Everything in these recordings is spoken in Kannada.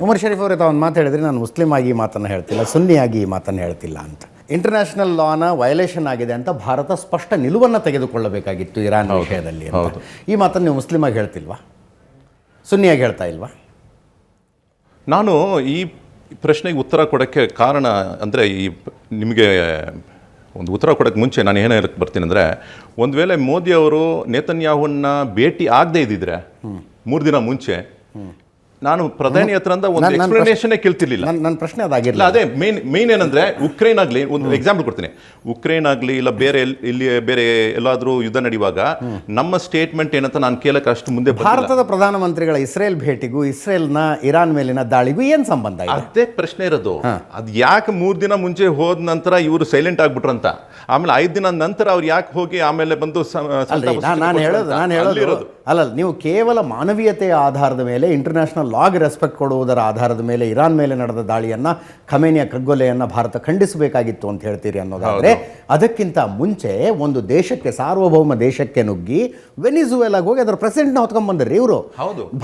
ಉಮರ್ ಶರೀಫ್ ಅವರೇ ತಾವು ಒಂದು ಮಾತು ಹೇಳಿದ್ರೆ, ನಾನು ಮುಸ್ಲಿಂ ಆಗಿ ಈ ಮಾತನ್ನು ಹೇಳ್ತಿಲ್ಲ, ಸುನ್ನಿಯಾಗಿ ಈ ಮಾತನ್ನು ಹೇಳ್ತಿಲ್ಲ ಅಂತ. ಇಂಟರ್ನ್ಯಾಷನಲ್ ಲಾನ ವಯಲೇಷನ್ ಆಗಿದೆ ಅಂತ ಭಾರತ ಸ್ಪಷ್ಟ ನಿಲುವನ್ನು ತೆಗೆದುಕೊಳ್ಳಬೇಕಾಗಿತ್ತು ಇರಾನ್ ವಿಷಯದಲ್ಲಿ ಅಂತ. ಈ ಮಾತನ್ನು ನೀವು ಮುಸ್ಲಿಂ ಆಗಿ ಹೇಳ್ತಿಲ್ವಾ, ಸುನ್ನಿಯಾಗಿ ಹೇಳ್ತಾ ಇಲ್ವಾ? ನಾನು ಈ ಪ್ರಶ್ನೆಗೆ ಉತ್ತರ ಕೊಡೋಕ್ಕೆ ಕಾರಣ ಅಂದರೆ, ನಿಮಗೆ ಒಂದು ಉತ್ತರ ಕೊಡೋಕ್ಕೆ ಮುಂಚೆ ನಾನು ಏನು ಹೇಳಕ್ಕೆ ಬರ್ತೀನಿ ಅಂದರೆ, ಒಂದು ವೇಳೆ ಮೋದಿ ಅವರು ನೇತನ್ಯಾಹುನ್ನ ಭೇಟಿ ಆಗದೆ ಇದ್ದಿದ್ರೆ 3 ದಿನ ಮುಂಚೆ, ನಾನು ಪ್ರಧಾನಿ ಹತ್ರಿಂದ ಒಂದು ಎಕ್ಸ್ಪ್ಲನೇಷನ್ನೇ ಕೇಳ್ತಿರ್ಲಿಲ್ಲ. ನನ್ನ ಪ್ರಶ್ನೆ ಅದಾಗಿರಲಿಲ್ಲ. ಅದೇ ಮೇನ್ ಏನಂದ್ರೆ, ಉಕ್ರೇನ್ ಆಗಲಿ, ಒಂದು ಎಕ್ಸಾಂಪಲ್ ಕೊಡ್ತೀನಿ, ಉಕ್ರೇನ್ ಆಗಲಿ ಇಲ್ಲ ಇಲ್ಲಿ ಬೇರೆ ಎಲ್ಲಾದರೂ ಯುದ್ಧ ನಡೆಯುವಾಗ ನಮ್ಮ ಸ್ಟೇಟ್ಮೆಂಟ್ ಏನಂತ ನಾನು ಕೇಳಕ್ಕೆ ಅಷ್ಟು ಮುಂದೆ ಭಾರತದ ಪ್ರಧಾನಮಂತ್ರಿಗಳ ಇಸ್ರೇಲ್ ಭೇಟಿಗೂ ಇಸ್ರೇಲ್ನ ಇರಾನ್ ಮೇಲಿನ ದಾಳಿಗೂ ಏನು ಸಂಬಂಧ ಇದೆ? ಅದೇ ಪ್ರಶ್ನೆ ಇರೋದು. ಅದು ಯಾಕೆ 3 ದಿನ ಮುಂಚೆ ಹೋದ ನಂತರ ಇವರು ಸೈಲೆಂಟ್ ಆಗ್ಬಿಟ್ರಂತ, ಆಮೇಲೆ 5 ದಿನ ನಂತರ ಅವ್ರು ಯಾಕೆ ಹೋಗಿ ಆಮೇಲೆ ಬಂದು ನಾನು ಹೇಳೋದು ಅಲ್ಲ, ನೀವು ಕೇವಲ ಮಾನವೀಯತೆಯ ಆಧಾರದ ಮೇಲೆ, ಇಂಟರ್ನ್ಯಾಷನಲ್ ಲಾಗ್ ರೆಸ್ಪೆಕ್ಟ್ ಕೊಡುವುದರ ಆಧಾರದ ಮೇಲೆ ಇರಾನ್ ಮೇಲೆ ನಡೆದ ದಾಳಿಯನ್ನು, ಖಮೇನಿಯ ಕಗ್ಗೊಲೆಯನ್ನು ಭಾರತ ಖಂಡಿಸಬೇಕಾಗಿತ್ತು ಅಂತ ಹೇಳ್ತೀರಿ ಅನ್ನೋದಾದರೆ, ಅದಕ್ಕಿಂತ ಮುಂಚೆ ಒಂದು ದೇಶಕ್ಕೆ, ಸಾರ್ವಭೌಮ ದೇಶಕ್ಕೆ ನುಗ್ಗಿ ವೆನಿಜುವೆಲಾಗೆ ಹೋಗಿ ಅದರ ಪ್ರೆಸಿಡೆಂಟ್ನ ಹೊತ್ಕೊಂಡ್ ಬಂದ್ರಿ ಇವರು.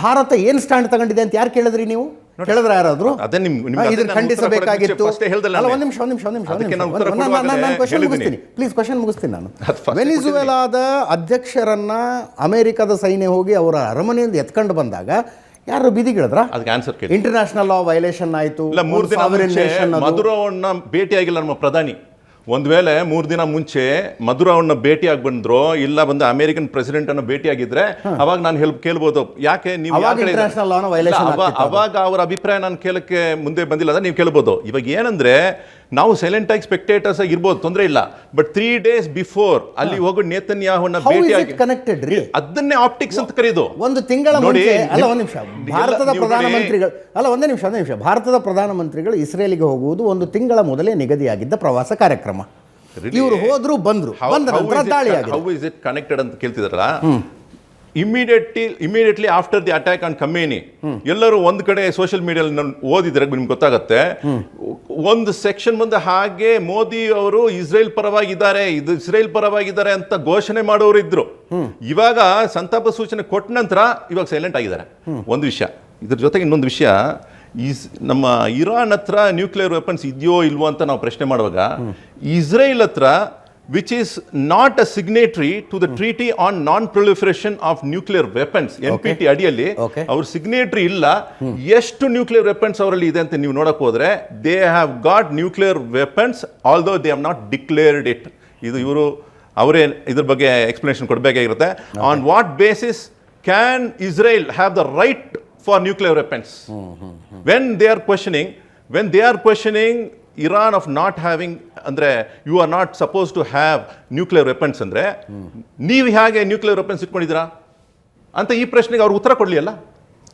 ಭಾರತ ಏನು ಸ್ಟ್ಯಾಂಡ್ ತಗೊಂಡಿದೆ ಅಂತ ಯಾರು ಕೇಳಿದ್ರಿ? ನೀವು ಕೇಳಿದ್ರ ಯಾರಾದ್ರು? ಇದನ್ನು ಖಂಡಿಸಬೇಕಾಗಿತ್ತು. ಒಂದು ನಿಮಿಷ ನಾನು ಕ್ವಶನ್ ಮುಗಿಸ್ತೀನಿ, ಪ್ಲೀಸ್ ಕ್ವಶನ್ ಮುಗಿಸ್ತೀನಿ ನಾನು. ವೆನಿಜುವೆಲಾದ ಅಧ್ಯಕ್ಷರನ್ನ ಅಮೆರಿಕದ ಸೈನ್ಯ ಹೋಗಿ ಅವರ ಅರಮನೆಯಿಂದ ಎತ್ಕೊಂಡು ಬಂದಾಗ ಯಾರು ಬೀದಿಗಿಳಿದ್ರ? ಇಂಟರ್ನ್ಯಾಷನಲ್ ಲಾ ವೈಲೇಷನ್ ಆಯಿತು. 3 ದಿನ ಮಧುರವನ್ನ ಭೇಟಿಯಾಗಿಲ್ಲ ನಮ್ಮ ಪ್ರಧಾನಿ. ಒಂದು ವೇಳೆ 3 ದಿನ ಮುಂಚೆ ಮಧುರವನ್ನ ಭೇಟಿಯಾಗಿ ಬಂದ್ರು, ಇಲ್ಲ ಬಂದು ಅಮೆರಿಕನ್ ಪ್ರೆಸಿಡೆಂಟ್ ಅನ್ನು ಭೇಟಿಯಾಗಿದ್ರೆ ಅವಾಗ ನಾನು ಕೇಳ್ಬೋದು, ಯಾಕೆ ನೀವು ಅವಾಗ ಅವರ ಅಭಿಪ್ರಾಯ ನಾನು ಕೇಳಕ್ಕೆ ಮುಂದೆ ಬಂದಿಲ್ಲ ಅಂತ ನೀವು ಕೇಳ್ಬೋದು. ಇವಾಗ ಏನಂದ್ರೆ, ನಾವು ಸೈಲೆಂಟ್ ಆಗಿ ಸ್ಪೆಕ್ಟೇಟರ್ಸ್ ಆಗಿ ಇರ್ಬೋದು, ತೊಂದರೆ ಇಲ್ಲ. ಬಟ್ 3 days ಬಿಫೋರ್ ಅಲ್ಲಿ ಹೋಗಿ ನೇತನ್ಯಾಹುನ ಭೇಟಿಯಾಗಿ ಕನೆಕ್ಟೆಡ್ ರೀ, ಅದನ್ನೇ ಆಪ್ಟಿಕ್ಸ್ ಅಂತ ಕರೆಯೋದು. ಒಂದು ತಿಂಗಳ ಮುಂಚೆ ಒಂದು ನಿಮಿಷ ಭಾರತದ ಪ್ರಧಾನಮಂತ್ರಿಗಳು ಒಂದೇ ನಿಮಿಷ ಭಾರತದ ಪ್ರಧಾನಮಂತ್ರಿಗಳು ಇಸ್ರೇಲಿಗೆ ಹೋಗುವುದು 1 ತಿಂಗಳ ಮೊದಲೇ ನಿಗದಿಯಾಗಿದ್ದ ಪ್ರವಾಸ ಕಾರ್ಯಕ್ರಮ. ಇವರು ಹೋದ್ರು, ಬಂದ ನಂತರ ದಾಳಿ ಆಗಿದೆ. ಹೌ ಇಸ್ ಇಟ್ ಕನೆಕ್ಟೆಡ್ ಅಂತ ಕೇಳ್ತಿದಾರಲ್ಲ, immediately after the attack on Khamenei, ಎಲ್ಲರೂ ಒಂದು ಕಡೆ ಸೋಷಿಯಲ್ ಮೀಡಿಯಾದಲ್ಲಿ ಓದಿದ್ರೆ ನಿಮ್ಗೆ ಗೊತ್ತಾಗತ್ತೆ, ಒಂದು ಸೆಕ್ಷನ್ ಮುಂದೆ ಹಾಗೆ ಮೋದಿ ಅವರು ಇಸ್ರೇಲ್ ಪರವಾಗಿದ್ದಾರೆ ಅಂತ ಘೋಷಣೆ ಮಾಡೋರು ಇದ್ರು. ಇವಾಗ ಸಂತಾಪ ಸೂಚನೆ ಕೊಟ್ಟ ನಂತರ ಇವಾಗ ಸೈಲೆಂಟ್ ಆಗಿದ್ದಾರೆ. ಒಂದು ವಿಷಯ. ಇದ್ರ ಜೊತೆಗೆ ಇನ್ನೊಂದು ವಿಷಯ, ನಮ್ಮ ಇರಾನ್ ಹತ್ರ ನ್ಯೂಕ್ಲಿಯರ್ ವೆಪನ್ಸ್ ಇದೆಯೋ ಇಲ್ವೋ ಅಂತ ನಾವು ಪ್ರಶ್ನೆ ಮಾಡುವಾಗ, ಇಸ್ರೇಲ್ ಹತ್ರ, which is not a signatory to the Treaty on Non-Proliferation of Nuclear Weapons, NPT ಅಡಿಯಲ್ಲಿ ಅವ್ರ ಸಿಗ್ನೇಟರಿ ಇಲ್ಲ. ಎಷ್ಟು ನ್ಯೂಕ್ಲಿಯರ್ ವೆಪನ್ಸ್ ಅವರಲ್ಲಿ ಇದೆ ಅಂತ ನೀವು ನೋಡಕ್ ಹೋದ್ರೆ, they have got nuclear weapons although they have not declared it. ಇವರು ಅವರೇ ಇದ್ರ ಬಗ್ಗೆ ಎಕ್ಸ್ಪ್ಲನೇಷನ್ ಕೊಡಬೇಕಾಗಿರುತ್ತೆ. On what basis can Israel have the right for nuclear weapons when they are questioning Iran of not having, ಅಂದರೆ you are not suppose to have nuclear weapons ಅಂದರೆ, ನೀವು ಹೇಗೆ ನ್ಯೂಕ್ಲಿಯರ್ ವೆಪನ್ಸ್ ಇಟ್ಕೊಂಡಿದ್ದೀರಾ ಅಂತ ಈ ಪ್ರಶ್ನೆಗೆ ಅವ್ರು ಉತ್ತರ ಕೊಡಲಿ ಅಲ್ಲ,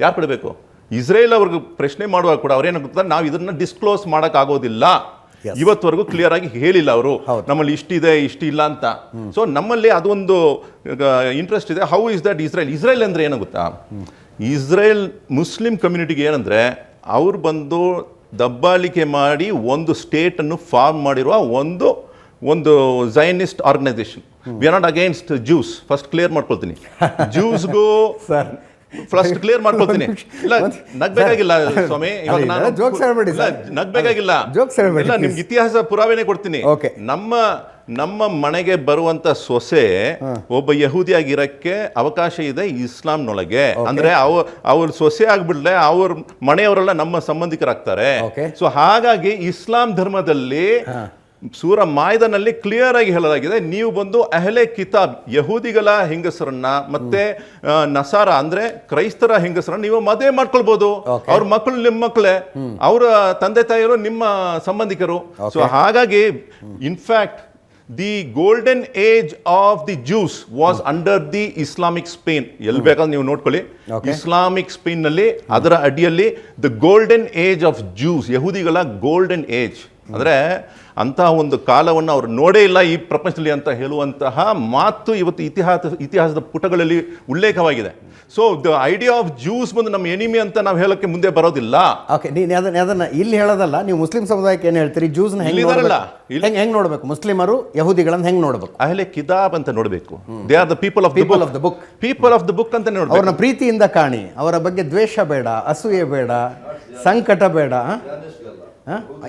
ಯಾರು ಕೊಡಬೇಕು? ಇಸ್ರೇಲ್ ಅವ್ರಿಗೆ ಪ್ರಶ್ನೆ ಮಾಡುವಾಗ ಕೂಡ ಅವ್ರೇನು ಗೊತ್ತಾ, ನಾವು ಇದನ್ನ ಡಿಸ್ಕ್ಲೋಸ್ ಮಾಡೋಕ್ಕಾಗೋದಿಲ್ಲ, ಇವತ್ತವರೆಗೂ ಕ್ಲಿಯರ್ ಆಗಿ ಹೇಳಿಲ್ಲ ಅವರು, ನಮ್ಮಲ್ಲಿ ಇಷ್ಟಿದೆ ಇಷ್ಟಿಲ್ಲ ಅಂತ. ಸೊ ನಮ್ಮಲ್ಲಿ ಅದೊಂದು ಇಂಟ್ರೆಸ್ಟ್ ಇದೆ. ಹೌ ಇಸ್ ದಟ್ ಇಸ್ರೇಲ್ ಅಂದರೆ ಏನು ಗೊತ್ತಾ, ಇಸ್ರೇಲ್ ಮುಸ್ಲಿಂ ಕಮ್ಯುನಿಟಿಗೆ ಏನಂದರೆ, ಅವ್ರು ಬಂದು ದಬ್ಬಾಳಿಕೆ ಮಾಡಿ ಒಂದು ಸ್ಟೇಟನ್ನು ಫಾರ್ಮ್ ಮಾಡಿರುವ ಒಂದು Zionist organisation. We are not against Jews, first clear ಮಾಡ್ಕೊಳ್ತೀನಿ. ಜ್ಯೂಸ್ಗೂ ಫಸ್ಟ್ ಕ್ಲಿಯರ್ ಮಾಡ್ಕೊಳ್ತೀನಿ. ಇಲ್ಲ, ನಗ್ಬೇಕಾಗಿಲ್ಲ ಸ್ವಾಮಿ, ನಗ್ಬೇಕಾಗಿಲ್ಲ, ನಿಮ್ಗೆ ಇತಿಹಾಸ ಪುರಾವೆನೇ ಕೊಡ್ತೀನಿ. ನಮ್ಮ ಮನೆಗೆ ಬರುವಂತ ಸೊಸೆ ಒಬ್ಬ ಯಹೂದಿಯಾಗಿರಕ್ಕೆ ಅವಕಾಶ ಇದೆ ಇಸ್ಲಾಂನೊಳಗೆ. ಅಂದ್ರೆ ಅವ್ರ ಸೊಸೆ ಆಗ್ಬಿಡ್ಲೆ ಅವ್ರ ಮನೆಯವರೆಲ್ಲ ನಮ್ಮ ಸಂಬಂಧಿಕರಾಗ್ತಾರೆ. ಸೊ ಹಾಗಾಗಿ ಇಸ್ಲಾಂ ಧರ್ಮದಲ್ಲಿ ಸೂರ ಮಾಯ್ದನಲ್ಲಿ ಕ್ಲಿಯರ್ ಆಗಿ ಹೇಳಲಾಗಿದೆ, ನೀವು ಬಂದು ಅಹ್ಲೆ ಕಿತಾಬ್ ಯಹೂದಿಗಳ ಹೆಂಗಸರನ್ನ ಮತ್ತೆ ನಸಾರ ಅಂದ್ರೆ ಕ್ರೈಸ್ತರ ಹೆಂಗಸರನ್ನ ನೀವು ಮದುವೆ ಮಾಡ್ಕೊಳ್ಬಹುದು. ಅವ್ರ ಮಕ್ಕಳು ನಿಮ್ಮ ಮಕ್ಕಳೇ, ಅವರ ತಂದೆ ತಾಯಿಯರು ನಿಮ್ಮ ಸಂಬಂಧಿಕರು. ಸೊ ಹಾಗಾಗಿ in fact the golden age of the Jews was under the Islamic Spain. ಎಲ್ಲಿ ಬೇಕಾದ್ರೆ ನೀವು ನೋಡ್ಕೊಳ್ಳಿ, ಇಸ್ಲಾಮಿಕ್ ಸ್ಪೇನ್ ನಲ್ಲಿ ಅದರ ಅಡಿಯಲ್ಲಿ the golden age of Jews, ಯಹೂದಿಗಳ ಗೋಲ್ಡನ್ ಏಜ್ ಅಂದರೆ ಅಂತಹ ಒಂದು ಕಾಲವನ್ನು ಅವರು ನೋಡೇ ಇಲ್ಲ ಈ ಪ್ರಪಂಚದಲ್ಲಿ ಅಂತ ಹೇಳುವಂತಹ ಮಾತು ಇವತ್ತು ಇತಿಹಾಸದ ಪುಟಗಳಲ್ಲಿ ಉಲ್ಲೇಖವಾಗಿದೆ. So the idea of juice ಬಂದು ನಮ್ಮ ಎನಿಮಿ ಅಂತ ನಾವು ಹೇಳೋಕ್ಕೆ ಮುಂದೆ ಬರೋದಿಲ್ಲ. ಓಕೆ, ನೀನು ಅದನ್ನ ಇಲ್ಲಿ ಹೇಳೋದಲ್ಲ, ನೀವು ಮುಸ್ಲಿಂ ಸಮುದಾಯಕ್ಕೆ ಏನು ಹೇಳ್ತೀರಿ? ಜ್ಯೂಸ್ನ ಹೆಂಗೆ ನೋಡಬೇಕು? ಮುಸ್ಲಿಮರು ಯಹೂದಿಗಳನ್ನು ಹೆಂಗೆ ನೋಡಬೇಕು? ಅಹ್ಲೆ ಕಿತಾಬ್ ಅಂತ ನೋಡಬೇಕು. They are the people of the book. People of the book ಅಂತ ನೋಡಬೇಕು. ಅವ್ರನ್ನ ಪ್ರೀತಿಯಿಂದ ಕಾಣಿ, ಅವರ ಬಗ್ಗೆ ದ್ವೇಷ ಬೇಡ, ಅಸೂಯೆ ಬೇಡ, ಸಂಕಟ ಬೇಡ.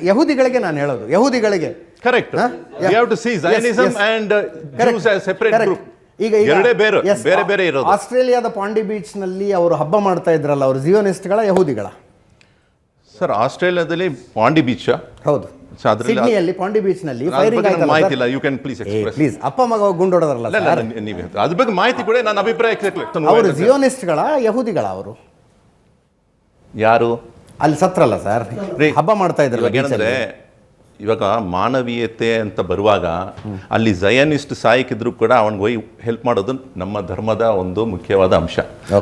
ಯಹೂದಿಗಳಿಗೆ ನಾನು ಹೇಳೋದು, ಯಹೂದಿಗಳಿಗೆ correct. You have to see Zionism and Jews as separate group. ಈಗ ಎರಡೇ ಬೇರೆ ಬೇರೆ ಇರೋದು. ಆಸ್ಟ್ರೇಲಿಯಾದ ಪಾಂಡಿ ಬೀಚ್ ನಲ್ಲಿ ಅವರು ಹಬ್ಬ ಮಾಡ್ತಾ ಇದ್ರಲ್ಲ, ಅವರು ಜಿಯೋನಿಸ್ಟ್ಗಳ ಯಹೂದಿಗಳ? ಸರ್, ಆಸ್ಟ್ರೇಲಿಯಾದಲ್ಲಿ ಪಾಂಡಿ ಬೀಚ್, ಹೌದು, ಸಿಡ್ನಿಯಲ್ಲಿ ಪಾಂಡಿ ಬೀಚ್ ನಲ್ಲಿ ಫೈರಿಂಗ್ ಆಯ್ತಲ್ಲ. ಮಾಹಿತಿ ಇಲ್ಲ, you can please express. Please, ಅಪ್ಪ ಮಗ ಗುಂಡೊಡದ್ರಲ್ಲ, ನೀವು ಅದ್ರ ಬಗ್ಗೆ ಮಾಹಿತಿ ಕೂಡ ನನ್ನ ಅಭಿಪ್ರಾಯ. ಅವರು ಜಿಯೋನಿಸ್ಟ್ಗಳ ಯಹೂದಿಗಳ? ಅವರು ಯಾರು ಅಲ್ಲಿ ಸತ್ರಲ್ಲ ಸರ್, ಹಬ್ಬ ಮಾಡ್ತಾ ಇದ್ರಲ್ಲ. ಏನಂದ್ರೆ ಇವಾಗ ಮಾನವೀಯತೆ ಅಂತ ಬರುವಾಗ ಅಲ್ಲಿ ಜಯನಿಸ್ಟ್ ಸಾಯಕಿದ್ರು ಕೂಡ ಅವನಿಗೆ ಹೋಗಿ ಹೆಲ್ಪ್ ಮಾಡೋದು ನಮ್ಮ ಧರ್ಮದ ಒಂದು ಮುಖ್ಯವಾದ ಅಂಶ.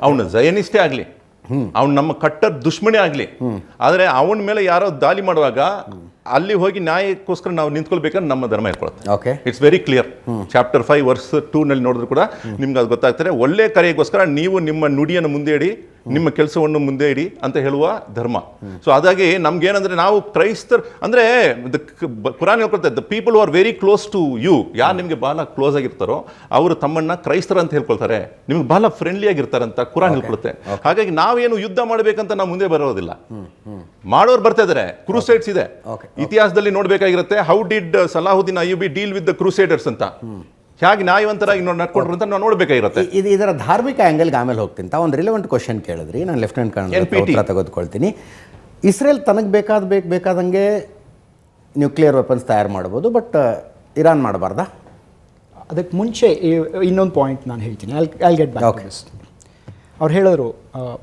ಅವನು ಜಯನಿಸ್ಟೇ ಆಗಲಿ, ಅವ್ನು ನಮ್ಮ ಕಟ್ಟರ್ ದುಶ್ಮನೇ ಆಗಲಿ, ಆದರೆ ಅವನ ಮೇಲೆ ಯಾರೋ ದಾಳಿ ಮಾಡುವಾಗ ಅಲ್ಲಿ ಹೋಗಿ ನ್ಯಾಯಕ್ಕೋಸ್ಕರ ನಾವು ನಿಂತ್ಕೊಳ್ಬೇಕಂದ್ರೆ ನಮ್ಮ ಧರ್ಮ ಹೇಳ್ಕೊಳುತ್ತೆ. It's very clear. Chapter 5 verse 2 ನಲ್ಲಿ ನೋಡಿದ್ರು ಕೂಡ ನಿಮ್ಗೆ ಅದು ಗೊತ್ತಾಗ್ತಾರೆ. ಒಳ್ಳೆ ಕಾರ್ಯಕ್ಕೋಸ್ಕರ ನೀವು ನಿಮ್ಮ ನುಡಿಯನ್ನು ಮುಂದೆ ಇಡಿ, ನಿಮ್ಮ ಕೆಲಸವನ್ನು ಮುಂದೆ ಇಡಿ ಅಂತ ಹೇಳುವ ಧರ್ಮ. ಸೊ ಹಾಗಾಗಿ ನಮ್ಗೇನಂದ್ರೆ ನಾವು ಕ್ರೈಸ್ತರ್ ಅಂದ್ರೆ ಕುರಾನ್ ಹೇಳ್ಕೊಳ್ತಾ the people are very close to you. ಯಾರು ನಿಮಗೆ ಬಹಳ ಕ್ಲೋಸ್ ಆಗಿರ್ತಾರೋ ಅವರು ತಮ್ಮನ್ನ ಕ್ರೈಸ್ತರ ಅಂತ ಹೇಳ್ಕೊಳ್ತಾರೆ, ನಿಮ್ಗೆ ಬಹಳ ಫ್ರೆಂಡ್ಲಿ ಆಗಿರ್ತಾರೆ ಅಂತ ಕುರಾನ್ ಹೇಳ್ಕೊಳುತ್ತೆ. ಹಾಗಾಗಿ ನಾವೇನು ಯುದ್ಧ ಮಾಡ್ಬೇಕಂತ ನಾವು ಮುಂದೆ ಬರೋದಿಲ್ಲ, ಮಾಡೋರು ಬರ್ತಾ ಇದಾರೆ. ಕ್ರೂಸೈಡ್ಸ್ ಇದೆ, ಇತಿಹಾಸದಲ್ಲಿ ನೋಡ್ಬೇಕಾಗಿರುತ್ತೆ. How did Salahuddin Ayyubi deal with the crusaders ಅಂತ, ಹೇಗೆ ನ್ಯಾಯವಂತರಾಗಿ ನಡ್ಕೊಂಡ್ರು ಅಂತ ನಾವು ನೋಡ್ಬೇಕಾಗಿರುತ್ತೆ. ಇದರ ಧಾರ್ಮಿಕ ಆ್ಯಂಗಲ್ಗೆ ಆಮೇಲೆ ಹೋಗ್ತೀನಿ. ಒಂದು ರಿಲೆವೆಂಟ್ ಕ್ವಶನ್ ಕೇಳಿದ್ರಿ, ನಾನು ಲೆಫ್ಟಿನೆಂಟ್ ಕರ್ನಲ್ ಉತ್ತರ ತೆಗೆದುಕೊಳ್ತೀನಿ. ಇಸ್ರೇಲ್ ತನಗೆ ಬೇಕಾದಂಗೆ ನ್ಯೂಕ್ಲಿಯರ್ ವೆಪನ್ಸ್ ತಯಾರು ಮಾಡ್ಬೋದು, ಬಟ್ ಇರಾನ್ ಮಾಡಬಾರ್ದಾ? ಅದಕ್ಕೆ ಮುಂಚೆ ಇನ್ನೊಂದು ಪಾಯಿಂಟ್ ನಾನು ಹೇಳ್ತೀನಿ. I'll get back. ಅವ್ರು ಹೇಳಿದ್ರು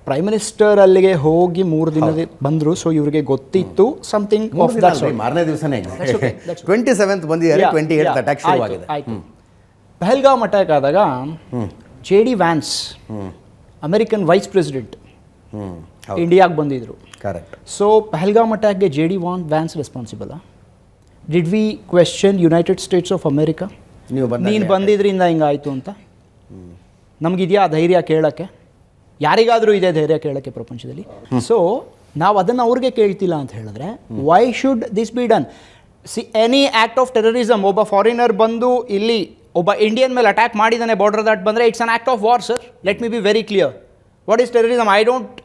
ಪ್ರೈಮ್ ಮಿನಿಸ್ಟರ್ ಅಲ್ಲಿಗೆ ಹೋಗಿ 3 ದಿನ ಬಂದರು, ಸೊ ಇವ್ರಿಗೆ ಗೊತ್ತಿತ್ತು ಸಮಥಿಂಗ್ ಆಫ್ ದಟ್ ಸಾರ್ಟ್. ಮಾರನೇ ದಿವಸನೇ 27th ಬಂದಿದ್ದಾರೆ, 28th ಅಟ್ಯಾಕ್ ಶುರುವಾಗಿದೆ. ಆಯಿತು. ಪಹಲ್ಗಾಮ್ ಅಟ್ಯಾಕ್ ಆದಾಗ JD Vance American vice president ಇಂಡಿಯಾಗೆ ಬಂದಿದ್ರು. ಕರೆಕ್ಟ್. ಸೊ ಪಹಲ್ಗಾಮ್ ಅಟ್ಯಾಕ್ಗೆ JD Vance responsible? Did we question United States of America? ನೀನು ಬಂದಿದ್ರಿಂದ ಹಿಂಗಾಯಿತು ಅಂತ ನಮಗಿದೆಯಾ ಧೈರ್ಯ ಕೇಳೋಕ್ಕೆ? ಯಾರಿಗಾದರೂ ಇದೆ ಧೈರ್ಯ ಕೇಳೋಕ್ಕೆ ಪ್ರಪಂಚದಲ್ಲಿ? ಸೊ ನಾವು ಅದನ್ನು ಅವ್ರಿಗೆ ಕೇಳ್ತಿಲ್ಲ ಅಂತ ಹೇಳಿದ್ರೆ why should this be done? C, any act of terrorism, ಒಬ್ಬ ಫಾರಿನರ್ ಬಂದು ಇಲ್ಲಿ ಒಬ್ಬ ಇಂಡಿಯನ್ ಮೇಲೆ ಅಟ್ಯಾಕ್ ಮಾಡಿದ್ದಾನೆ, ಬಾರ್ಡರ್ ದಾಟ್ ಬಂದರೆ it's an act of war sir. Let me be very clear. What is terrorism? I don't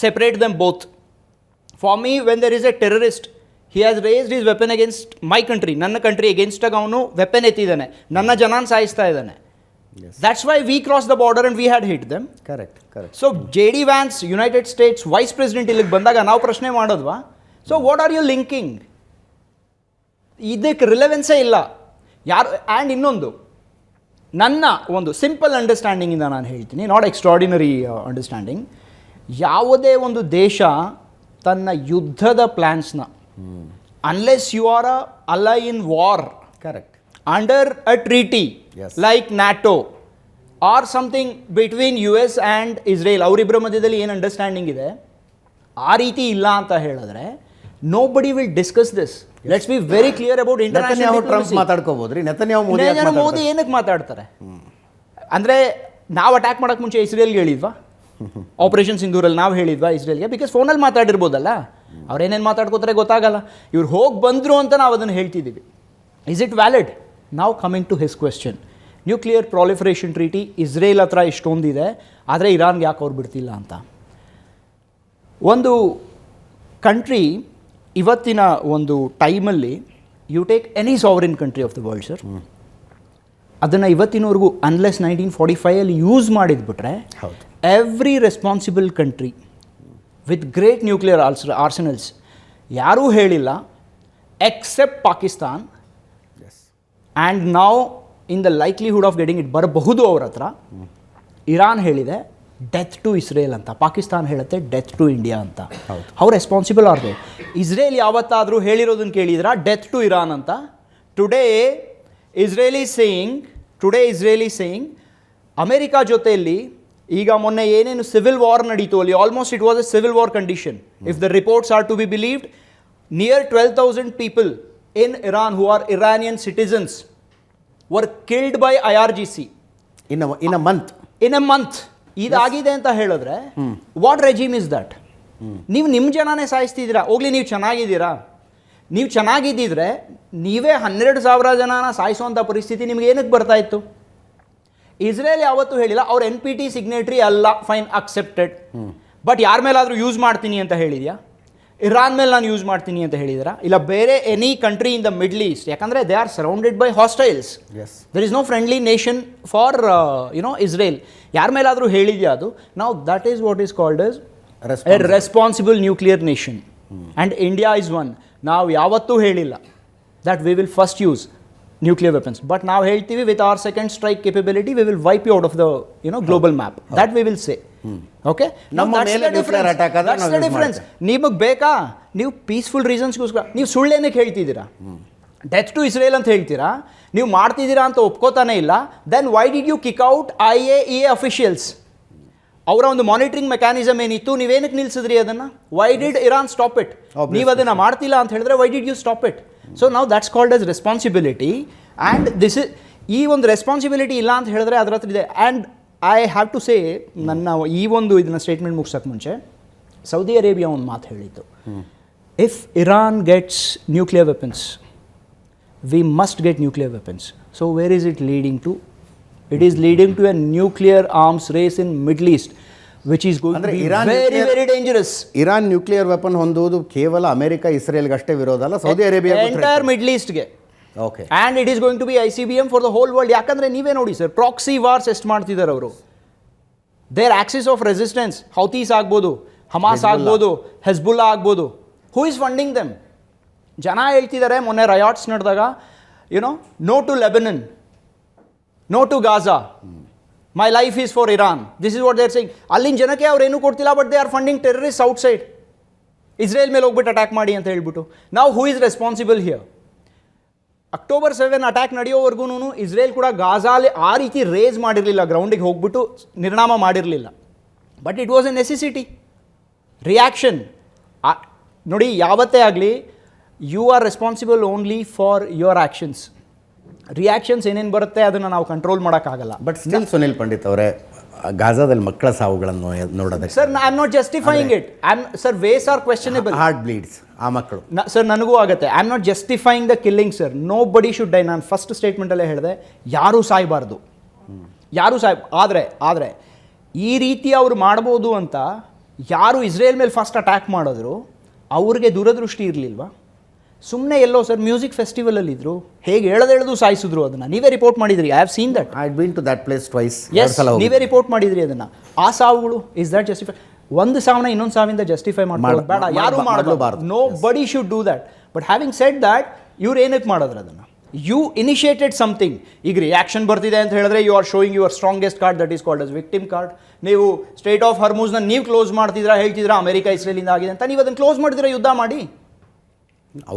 separate them both. For me when there is A terrorist, he has raised his weapon against my country, ನನ್ನ ಕಂಟ್ರಿ ಅಗೇನ್ಸ್ಟಾಗ ಅವನು ವೆಪನ್ ಎತ್ತಿದ್ದಾನೆ, ನನ್ನ ಜನಾನ್ ಸಾಯಿಸ್ತಾ ಇದ್ದಾನೆ. That's why we crossed the border and we had hit them. Correct. So JD Vance, United States Vice President ಇಲ್ಲಿಗೆ ಬಂದಾಗ ನಾವು ಪ್ರಶ್ನೆ ಮಾಡೋದ್ವಾ? So what are you linking? ಇದಕ್ಕೆ ರಿಲೆವೆನ್ಸೇ ಇಲ್ಲ ಯಾರು. ಆ್ಯಂಡ್ ಇನ್ನೊಂದು, ನನ್ನ ಒಂದು ಸಿಂಪಲ್ ಅಂಡರ್ಸ್ಟ್ಯಾಂಡಿಂಗಿಂದ ನಾನು ಹೇಳ್ತೀನಿ, ನಾಟ್ ಎಕ್ಸ್ಟ್ರಾರ್ಡಿನರಿ ಅಂಡರ್ಸ್ಟ್ಯಾಂಡಿಂಗ್. ಯಾವುದೇ ಒಂದು ದೇಶ ತನ್ನ ಯುದ್ಧದ ಪ್ಲ್ಯಾನ್ಸ್ನ unless you are a ally in war, correct, under a treaty like NATO or something between US and Israel, ಅವರಿಬ್ಬರ ಮಧ್ಯದಲ್ಲಿ ಏನು ಅಂಡರ್ಸ್ಟ್ಯಾಂಡಿಂಗ್ ಇದೆ ಆ ರೀತಿ ಇಲ್ಲ ಅಂತ ಹೇಳಿದ್ರೆ nobody will discuss this. Let's be very clear about international diplomacy. Trump ಮಾತಾಡ್ಕೋಬೋದ್ರಿ, ನೆತನ್ಯಾಹು ಮೋದಿ ಏನಕ್ಕೆ ಮಾತಾಡ್ತಾರೆ ಅಂದರೆ ನಾವು ಅಟ್ಯಾಕ್ ಮಾಡೋಕ್ಕೆ ಮುಂಚೆ ಇಸ್ರೇಲ್ಗೆ ಹೇಳಿದ್ವಾ? ಆಪರೇಷನ್ ಸಿಂಧೂರಲ್ಲಿ ನಾವು ಹೇಳಿದ್ವಾ ಇಸ್ರೇಲ್ಗೆ? ಬಿಕಾಸ್ ಫೋನಲ್ಲಿ ಮಾತಾಡಿರ್ಬೋದಲ್ಲ, ಅವ್ರೇನೇನು ಮಾತಾಡ್ಕೋತಾರೆ ಗೊತ್ತಾಗಲ್ಲ. ಇವ್ರು ಹೋಗಿ ಬಂದರು ಅಂತ ನಾವು ಅದನ್ನು ಹೇಳ್ತಿದ್ದೀವಿ. Is it valid? Now coming to his question, nuclear proliferation treaty Israel ಹತ್ರ ಇಷ್ಟೊಂದಿದೆ, ಆದರೆ ಇರಾನ್ಗೆ ಯಾಕೆ ಅವ್ರು ಬಿಡ್ತಿಲ್ಲ ಅಂತ. ಒಂದು ಕಂಟ್ರಿ ಇವತ್ತಿನ ಒಂದು ಟೈಮಲ್ಲಿ, you take any sovereign country of the world sir, ಅದನ್ನು ಇವತ್ತಿನವರೆಗೂ ಅನ್ಲೆಸ್ 1945 ಯೂಸ್ ಮಾಡಿದ್ಬಿಟ್ರೆ every responsible country with great nuclear arsenals ಯಾರೂ ಹೇಳಿಲ್ಲ ಎಕ್ಸೆಪ್ಟ್ ಪಾಕಿಸ್ತಾನ್. ಆ್ಯಂಡ್ ನಾವು in the likelihood of getting it ಬರಬಹುದು ಅವ್ರ ಹತ್ರ. ಇರಾನ್ ಹೇಳಿದೆ ಡೆತ್ ಟು ಇಸ್ರೇಲ್ ಅಂತ, ಪಾಕಿಸ್ತಾನ್ ಹೇಳುತ್ತೆ ಡೆತ್ ಟು ಇಂಡಿಯಾ ಅಂತ. How responsible are they? Israel ಯಾವತ್ತಾದರೂ ಹೇಳಿರೋದನ್ನು ಕೇಳಿದ್ರಾ ಡೆತ್ ಟು ಇರಾನ್ ಅಂತ? Today Israel is saying America ಜೊತೆಯಲ್ಲಿ ಈಗ ಮೊನ್ನೆ ಏನೇನು ಸಿವಿಲ್ ವಾರ್ ನಡೀತು ಅಲ್ಲಿ, almost it was a civil war condition if the reports are to be believed. near 12,000 people in Iran who are Iranian citizens were killed by IRGC in a month. in a month. ಇದಾಗಿದೆ ಅಂತ ಹೇಳಿದ್ರೆ ವಾಟ್ ರೆಜಿಮ್ ಇಸ್ ದಟ್? ನೀವು ನಿಮ್ಮ ಜನನೇ ಸಾಯಿಸ್ತಿದ್ದೀರಾ. ಹೋಗ್ಲಿ, ನೀವು ಚೆನ್ನಾಗಿದ್ದೀರಾ, ನೀವು ಚೆನ್ನಾಗಿದ್ದಿದ್ರೆ ನೀವೇ 12,000 ಜನನ ಸಾಯಿಸುವಂಥ ಪರಿಸ್ಥಿತಿ ನಿಮ್ಗೆ ಏನಕ್ಕೆ ಬರ್ತಾ ಇತ್ತು? ಇಸ್ರೇಲ್ ಯಾವತ್ತೂ ಹೇಳಿಲ್ಲ ಅವ್ರ NPT ಸಿಗ್ನೇಟ್ರಿ ಅಲ್ಲ, ಫೈನ್ ಅಕ್ಸೆಪ್ಟೆಡ್. ಬಟ್ ಯಾರ ಮೇಲಾದರೂ ಯೂಸ್ ಮಾಡ್ತೀನಿ ಅಂತ ಹೇಳಿದ್ಯಾ? ಇರಾನ್ ಮೇಲೆ ನಾನು ಯೂಸ್ ಮಾಡ್ತೀನಿ ಅಂತ ಹೇಳಿದಾರಾ? ಇಲ್ಲ ಬೇರೆ any country in the middle east? ಯಾಕಂದರೆ they are surrounded by hostiles. There is no friendly nation for Israel. ಯಾರ ಮೇಲಾದರೂ ಹೇಳಿದ್ಯಾ ಅದು? ನಾವು that is what is called as a responsible nuclear nation and India is one. ನಾವು ಯಾವತ್ತೂ ಹೇಳಿಲ್ಲ that we will first use nuclear weapons, but now ಹೇಳ್ತೀವಿ with our second strike capability we will wipe you out of the global map. That we will say. Okay, ನಮ್ಮ ಮೇಲೆ nuclear attack ಆದ್ರೆ that's the difference. ನಿಮಗೆ ಬೇಕಾ ನೀವು ಪೀಸ್ಫುಲ್ ರೀಸನ್ಸ್ಗೋಸ್ಕರ ನೀವು ಸುಳ್ಳೇನಕ್ಕೆ ಹೇಳ್ತಿದ್ದೀರಾ? ಡೆತ್ ಟು ಇಸ್ರೇಲ್ ಅಂತ ಹೇಳ್ತೀರಾ, ನೀವು ಮಾಡ್ತಿದ್ದೀರಾ ಅಂತ ಒಪ್ಕೋತಾನೆ ಇಲ್ಲ. Then why did you kick out IAEA officials? ಅವರ ಒಂದು ಮಾನಿಟರಿಂಗ್ ಮೆಕ್ಯಾನಿಸಮ್ ಏನಿತ್ತು, ನೀವೇನಕ್ಕೆ ನಿಲ್ಲಿಸಿದ್ರಿ ಅದನ್ನು? Why did Iran stop it? ನೀವು ಅದನ್ನು ಮಾಡ್ತಿಲ್ಲ ಅಂತ ಹೇಳಿದ್ರೆ why did you stop it? So ನಾವು that's called as responsibility. And this is ಈ ಒಂದು ರೆಸ್ಪಾನ್ಸಿಬಿಲಿಟಿ ಇಲ್ಲ ಅಂತ ಹೇಳಿದ್ರೆ ಅದರ ಹತ್ರ ಇದೆ. And I have to say, ನನ್ನ ಈ ಒಂದು ಇದನ್ನು ಸ್ಟೇಟ್ಮೆಂಟ್ ಮುಗಿಸೋಕ್ಕೆ ಮುಂಚೆ ಸೌದಿ ಅರೇಬಿಯಾ ಒಂದು ಮಾತು ಹೇಳಿತ್ತು, if Iran gets nuclear weapons we must get nuclear weapons. So where is it leading to? It is leading to a nuclear arms race in Middle East, which is going to be very, very dangerous. Iran nuclear weapon ಹೊಂದುವುದು ಕೇವಲ ಅಮೆರಿಕ ಇಸ್ರೇಲ್ಗೆ ಅಷ್ಟೇ ವಿರೋಧ ಅಲ್ಲ, ಸೌದಿ ಅರೇಬಿಯಾ ಎಂಟೈರ್ ಮಿಡ್ಲ್ ಈಸ್ಟ್ಗೆ. Okay, and it is going to be ICBM for the whole world. ಯಾಕಂದರೆ ನೀವೇ ನೋಡಿ ಸರ್, ಪ್ರಾಕ್ಸಿ ವಾರ್ಸ್ ಎಷ್ಟು ಮಾಡ್ತಿದ್ದಾರೆ ಅವರು. There axis of resistance Houthis ಆಗ್ಬೋದು, ಹಮಾಸ್ ಆಗ್ಬೋದು, ಹೆಜ್ಬುಲ್ಲಾ ಆಗ್ಬೋದು. Who is funding them? ಜನ ಹೇಳ್ತಿದ್ದಾರೆ, ಮೊನ್ನೆ ರಯಾಟ್ಸ್ ನಡೆದಾಗ no to Lebanon, no to Gaza, my life is for Iran. This is what they are saying. ಅಲ್ಲಿನ ಜನಕ್ಕೆ ಅವ್ರು ಏನೂ ಕೊಡ್ತಿಲ್ಲ, but they are funding terrorist outside. Israel ಮೇಲೆ ಹೋಗ್ಬಿಟ್ಟು ಅಟ್ಯಾಕ್ ಮಾಡಿ ಅಂತ ಹೇಳ್ಬಿಟ್ಟು. ನಾವು who is responsible here? October 7 attack ನಡೆಯೋವರೆಗೂ ಇಸ್ರೇಲ್ ಕೂಡ ಗಾಜಾಲಿ ಆ ರೀತಿ ರೇಸ್ ಮಾಡಿರಲಿಲ್ಲ, ಗ್ರೌಂಡಿಗೆ ಹೋಗ್ಬಿಟ್ಟು ನಿರ್ನಾಮ ಮಾಡಿರಲಿಲ್ಲ. But it was a necessity, reaction. ನೋಡಿ, ಯಾವತ್ತೇ ಆಗಲಿ you are responsible only for your actions. Reactions ಏನೇನು ಬರುತ್ತೆ ಅದನ್ನು ನಾವು ಕಂಟ್ರೋಲ್ ಮಾಡೋಕ್ಕಾಗಲ್ಲ. ಬಟ್ ಸ್ಟಿಲ್ ಸುನಿಲ್ ಪಂಡಿತ್ ಅವರೇ, ಗಾಜಾದಲ್ಲಿ ಮಕ್ಕಳ ಸಾವುಗಳನ್ನು ನೋಡೋದಕ್ಕೆ sir, I am not justifying it. Sir, ways are questionable. Heart bleeds ಆ ಮಕ್ಕಳು. ಸರ್, ನನಗೂ ಆಗುತ್ತೆ. I am not justifying the killing sir. Nobody should die. ನಾನು ಫಸ್ಟ್ ಸ್ಟೇಟ್ಮೆಂಟಲ್ಲೇ ಹೇಳಿದೆ, ಯಾರೂ ಸಾಯಬಾರ್ದು, ಯಾರೂ ಆದರೆ ಈ ರೀತಿ ಅವ್ರು ಮಾಡ್ಬೋದು ಅಂತ ಯಾರು ಇಸ್ರೇಲ್ ಮೇಲೆ ಫಸ್ಟ್ ಅಟ್ಯಾಕ್ ಮಾಡಿದ್ರು ಅವ್ರಿಗೆ ದೂರದೃಷ್ಟಿ ಇರಲಿಲ್ವಾ? ಸುಮ್ಮನೆ ಎಲ್ಲೋ ಸರ್ ಮ್ಯೂಸಿಕ್ ಫೆಸ್ಟಿವಲಲ್ಲಿ ಇದ್ರು, ಹೇಗೆ ಹೇಳೋದು ಸಾಯಿಸಿದ್ರು. ಅದನ್ನು ನೀವೇ ರಿಪೋರ್ಟ್ ಮಾಡಿದ್ರಿ. I have seen that. I been to that place twice. Yes, ನೀವೇ ರಿಪೋರ್ಟ್ ಮಾಡಿದ್ರಿ ಅದನ್ನು. ಆ ಸಾವುಗಳು ಇಸ್ ದಟ್ ಜಸ್ಟಿಫೈ? ಒಂದು ಸಾವನ್ನ ಇನ್ನೊಂದು ಸಾವಿಂದ ಜಸ್ಟಿಫೈ ಮಾಡ್ಕೊಳ್ಳೋದು ಬೇಡ, ಯಾರು ಮಾಡಬಾರ್ದು. Nobody should do that. But having said that, ಇವ್ರು ಏನಕ್ಕೆ ಮಾಡಿದ್ರು ಅದನ್ನು? You initiated something. ಈಗ ರಿಯಾಕ್ಷನ್ ಬರ್ತಿದೆ ಅಂತ ಹೇಳಿದ್ರೆ you are showing your strongest card, that is called as victim card. ನೀವು ಸ್ಟೇಟ್ ಆಫ್ ಹರ್ಮೂಸ್ನ ನೀವು ಕ್ಲೋಸ್ ಮಾಡ್ತಿದ್ದೀರಾ, ಹೇಳ್ತಿದ್ದೀರಾ ಅಮೆರಿಕ ಇಸ್ರೇಲಿಂದ ಆಗಿದೆ ಅಂತ. ನೀವು ಅದನ್ನು ಕ್ಲೋಸ್ ಮಾಡಿದ್ರೆ ಯುದ್ಧ ಮಾಡಿ.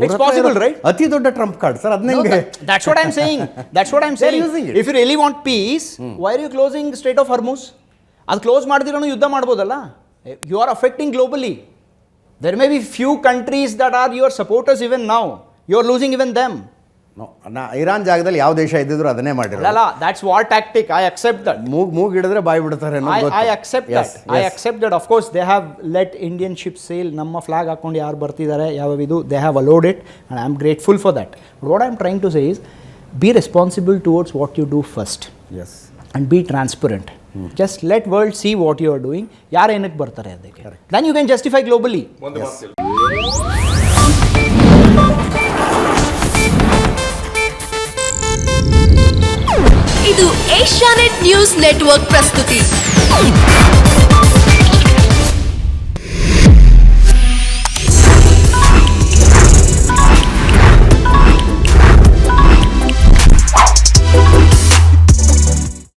It's possible, right? ಅತಿ ದೊಡ್ಡ ಟ್ರಂಪ್ ಕಾರ್ಡ್ ಸರ್ ಅದನ್ನೇ. That's what I'm saying. That's what I'm saying. If you really want peace, why are you closing Strait of Hormuz? ಅದು ಕ್ಲೋಸ್ ಮಾಡಿದಿರೋನು ಯುದ್ಧ ಮಾಡ್ಬೋದಲ್ಲ. You are affecting globally. There may be few countries that are your supporters even now. You are losing even them. Iran ಜಾಗದಲ್ಲಿ ಯಾವ ದೇಶ ಇದ್ದಿದ್ರು ಅದನ್ನೇ ಮಾಡಿರೋ. ಅಲ್ಲ, that's war tactic. I accept that. ಮೂಗ್ ಹಿಡಿದ್ರೆ ಬಾಯಿ ಬಿಡ್ತಾರೆ. I accept that. I accept that. Of course, they have let Indian ships sail. ನಮ್ಮ ಫ್ಲಾಗ್ ಹಾಕೊಂಡು ಯಾರು ಬರ್ತಿದ್ದಾರೆ, ಯಾವಿದು, they have allowed it, and I am grateful for that. But what I am trying to say is, be responsible towards what you do first. Yes. And be transparent. Just let world see what you are doing. ಯಾರು ಏನಕ್ಕೆ ಬರ್ತಾರೆ ಅದಕ್ಕೆ. Then you can justify globally. ಇದು ಏಷ್ಯಾನೆಟ್ ನ್ಯೂಸ್ ನೆಟ್ವರ್ಕ್ ಪ್ರಸ್ತುತಿ.